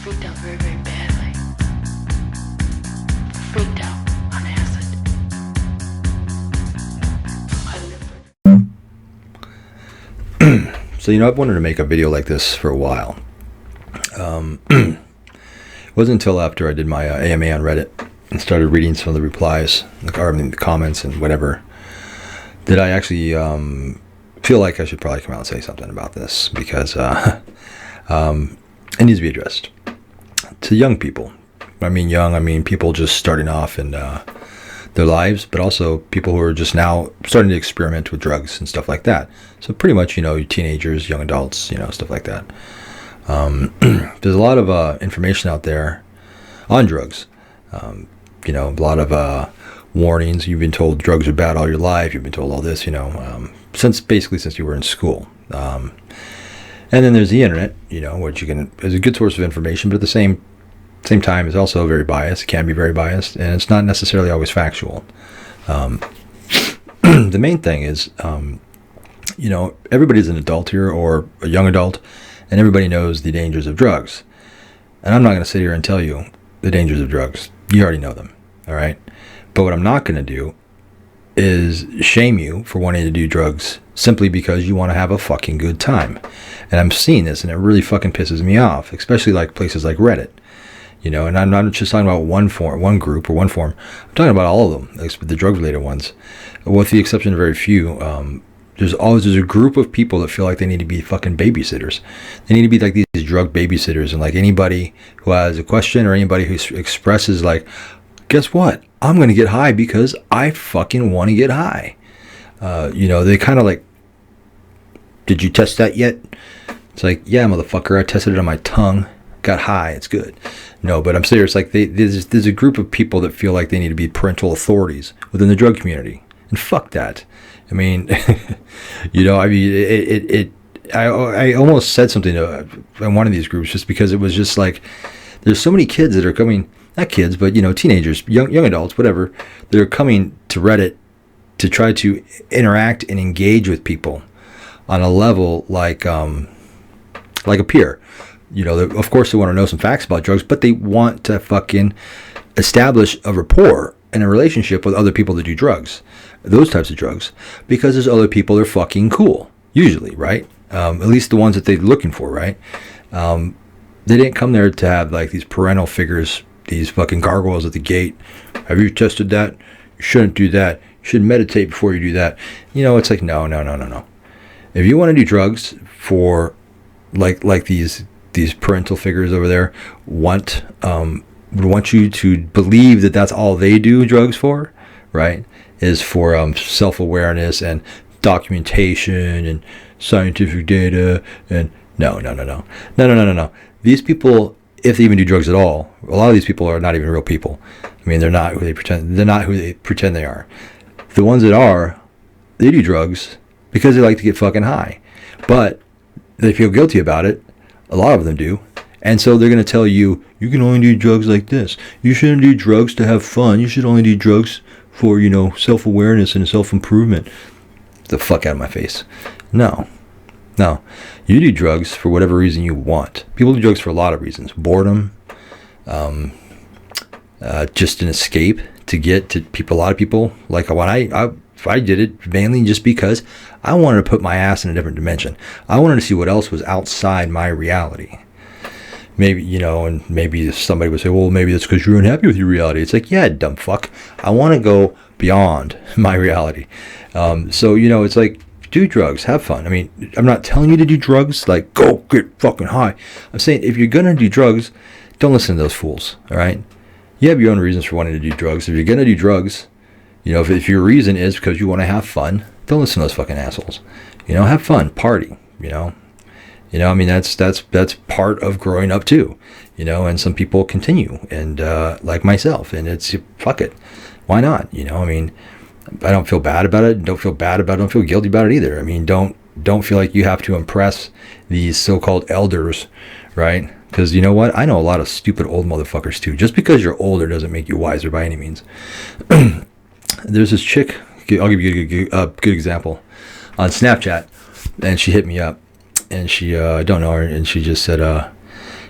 freaked out very, very badly. Freaked out on acid. I live for So, I've wanted to make a video like this for a while. It wasn't until after I did my AMA on Reddit and started reading some of the replies, the comments and whatever, that I actually feel like I should probably come out and say something about this, because it needs to be addressed to young people. I mean people just starting off in their lives, but also people who are just now starting to experiment with drugs and stuff like that. So pretty much, teenagers, young adults, stuff like that. There's a lot of information out there on drugs. A lot of warnings. You've been told drugs are bad all your life. You've been told all this, since you were in school. And then there's the internet, which is a good source of information, but at the same time is also very biased. It can be very biased, and it's not necessarily always factual. The main thing is, everybody's an adult here, or a young adult, and everybody knows the dangers of drugs. And I'm not going to sit here and tell you the dangers of drugs. You already know them, all right? But what I'm not going to do is shame you for wanting to do drugs simply because you want to have a fucking good time. And I'm seeing this, and it really fucking pisses me off, especially like places like Reddit. And I'm not just talking about one group or one form. I'm talking about all of them, the drug-related ones, with the exception of very few. There's a group of people that feel like they need to be fucking babysitters. They need to be like these drug babysitters, and like anybody who has a question or anybody who expresses like, guess what? I'm going to get high because I fucking want to get high. They kind of like, did you test that yet? It's like, yeah, motherfucker, I tested it on my tongue. Got high, it's good. No, but I'm serious. Like there's a group of people that feel like they need to be parental authorities within the drug community, and fuck that. I mean, I almost said something in one of these groups just because it was just like, there's so many kids that are coming, not kids, but teenagers, young adults, whatever, that are coming to Reddit to try to interact and engage with people on a level like a peer. Of course they want to know some facts about drugs, but they want to fucking establish a rapport and a relationship with other people that do drugs, those types of drugs, because there's other people that are fucking cool, usually, right? At least the ones that they're looking for, right? They didn't come there to have like these parental figures, these fucking gargoyles at the gate. Have you tested that? You shouldn't do that. You should meditate before you do that. It's like, no. If you want to do drugs for like these parental figures over there want you to believe that that's all they do drugs for, right? Is for self-awareness and documentation and scientific data, and no. These people, if they even do drugs at all, a lot of these people are not even real people. I mean, they're not who they pretend they are. The ones that are, they do drugs because they like to get fucking high, but they feel guilty about it. A lot of them do. And so they're going to tell you, you can only do drugs like this. You shouldn't do drugs to have fun. You should only do drugs for, self-awareness and self-improvement. Get the fuck out of my face. No. You do drugs for whatever reason you want. People do drugs for a lot of reasons. Boredom. Just an escape to get to people. A lot of people, like when I did it mainly just because I wanted to put my ass in a different dimension. I wanted to see what else was outside my reality. Maybe, and maybe somebody would say, well, maybe that's because you're unhappy with your reality. It's like, yeah, dumb fuck. I want to go beyond my reality. So, it's like, do drugs, have fun. I mean, I'm not telling you to do drugs, like, go get fucking high. I'm saying, if you're going to do drugs, don't listen to those fools, all right? You have your own reasons for wanting to do drugs. If you're going to do drugs, if your reason is because you want to have fun, don't listen to those fucking assholes. Have fun, party, I mean, that's part of growing up too, and some people continue, and like myself, and it's, fuck it. Why not? I mean, I don't feel bad about it. Don't feel guilty about it either. I mean, don't feel like you have to impress these so-called elders, right? Because you know what? I know a lot of stupid old motherfuckers too. Just because you're older doesn't make you wiser by any means. There's this chick, I'll give you a good example, on Snapchat, and she hit me up, and she, I don't know her, and she just said,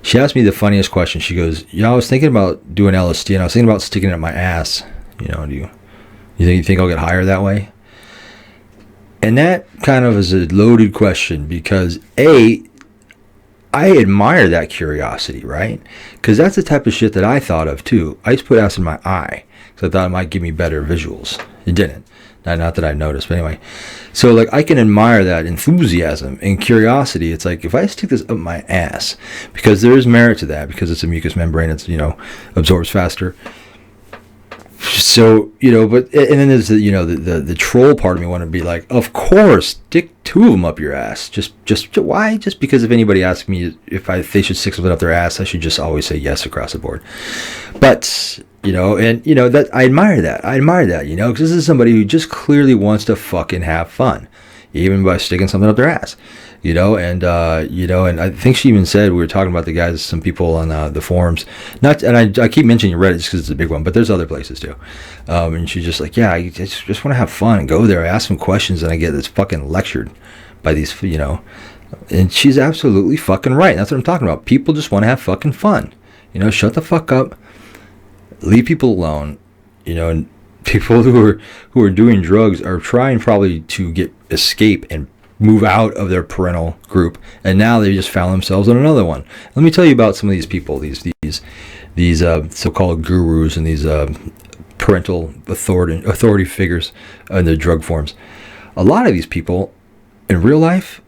She asked me the funniest question. She goes, I was thinking about doing LSD, and I was thinking about sticking it up my ass. Do you think I'll get higher that way? And that kind of is a loaded question because I admire that curiosity, right? Because that's the type of shit that I thought of too. I used to put acid in my eye because I thought it might give me better visuals. It didn't. Not that I noticed, but anyway. So like I can admire that enthusiasm and curiosity. It's like if I stick this up my ass, because there is merit to that, because it's a mucous membrane, it's absorbs faster. So but and then there's the troll part of me want to be like, of course, stick 2 of them up your ass. Just why? Just because if anybody asks me if they should stick something up their ass, I should just always say yes across the board. But that I admire that, because this is somebody who just clearly wants to fucking have fun, even by sticking something up their ass, and I think she even said, we were talking about the guys, some people on the forums, I keep mentioning Reddit just because it's a big one, but there's other places too, and she's just like, yeah, I just want to have fun and go there. I ask some questions and I get this fucking lectured by these, and she's absolutely fucking right. That's what I'm talking about. People just want to have fucking fun, shut the fuck up. Leave people alone, and people who are doing drugs are trying probably to escape and move out of their parental group, and now they just found themselves in another one. Let me tell you about some of these people, these so-called gurus and these parental authority figures in the drug forms. A lot of these people in real life,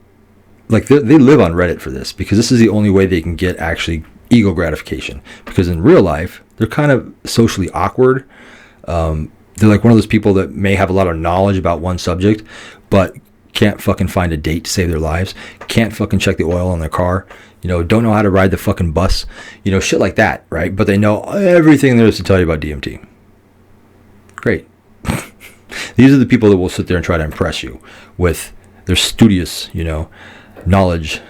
like they live on Reddit for this, because this is the only way they can get actually ego gratification, because in real life they're kind of socially awkward. They're like one of those people that may have a lot of knowledge about one subject but can't fucking find a date to save their lives, can't fucking check the oil on their car, don't know how to ride the fucking bus, shit like that, right? But they know everything there is to tell you about DMT. Great. These are the people that will sit there and try to impress you with their studious knowledge,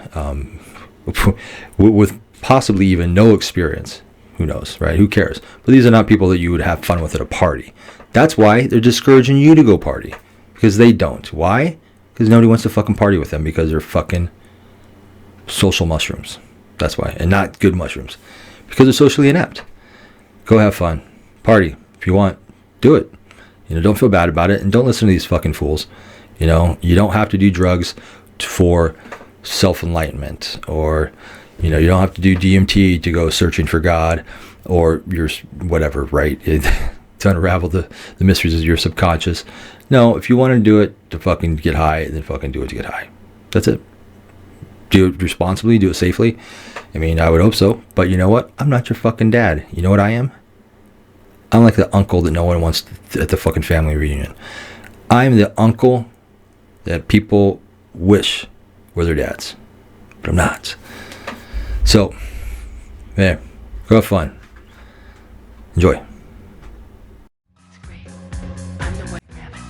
with possibly even no experience. Who knows, right? Who cares? But these are not people that you would have fun with at a party. That's why they're discouraging you to go party, because they don't. Why? Because nobody wants to fucking party with them, because they're fucking social mushrooms. That's why. And not good mushrooms, because they're socially inept. Go have fun. Party. If you want, do it. Don't feel bad about it, and don't listen to these fucking fools. You don't have to do drugs for self-enlightenment, or you don't have to do DMT to go searching for God, or your whatever, right? To unravel the mysteries of your subconscious. No, if you want to do it to fucking get high, then fucking do it to get high. That's it. Do it responsibly, do it safely. I mean, I would hope so. But you know what? I'm not your fucking dad. You know what I am? I'm like the uncle that no one wants at the fucking family reunion. I'm the uncle that people wish were their dads. But I'm not. So, yeah, go have fun. Enjoy. It's great. I'm the white rabbit.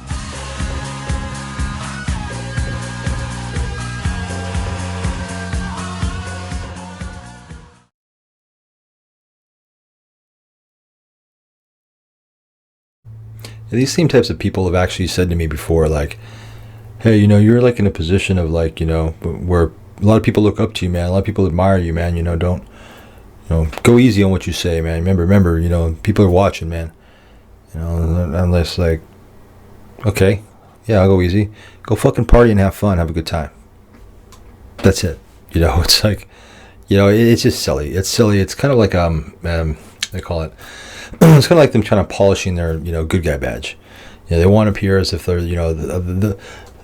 These same types of people have actually said to me before, like, hey, you're like in a position of like, where a lot of people look up to you, man. A lot of people admire you, man. Don't, go easy on what you say, man. Remember, people are watching, man. Unless like, okay, yeah, I'll go easy. Go fucking party and have fun. Have a good time. That's it. It's like, it's just silly. It's silly. It's kind of like, they call it, it's kind of like them trying to polishing their, good guy badge. They want to appear as if they're,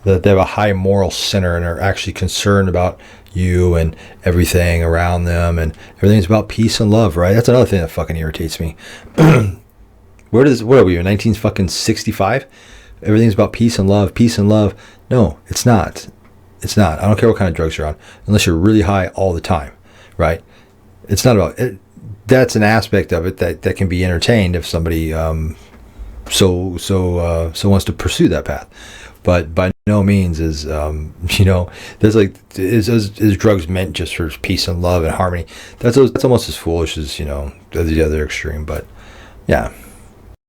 that they have a high moral center and are actually concerned about you and everything around them, and everything's about peace and love, right? That's another thing that fucking irritates me. What are we in 1965? Everything's about peace and love, peace and love. No, it's not. It's not. I don't care what kind of drugs you're on, unless you're really high all the time, right? It's not about it. That's an aspect of it that can be entertained if somebody so wants to pursue that path. But by no means is there's like is drugs meant just for peace and love and harmony. That's almost as foolish as the other extreme. But yeah.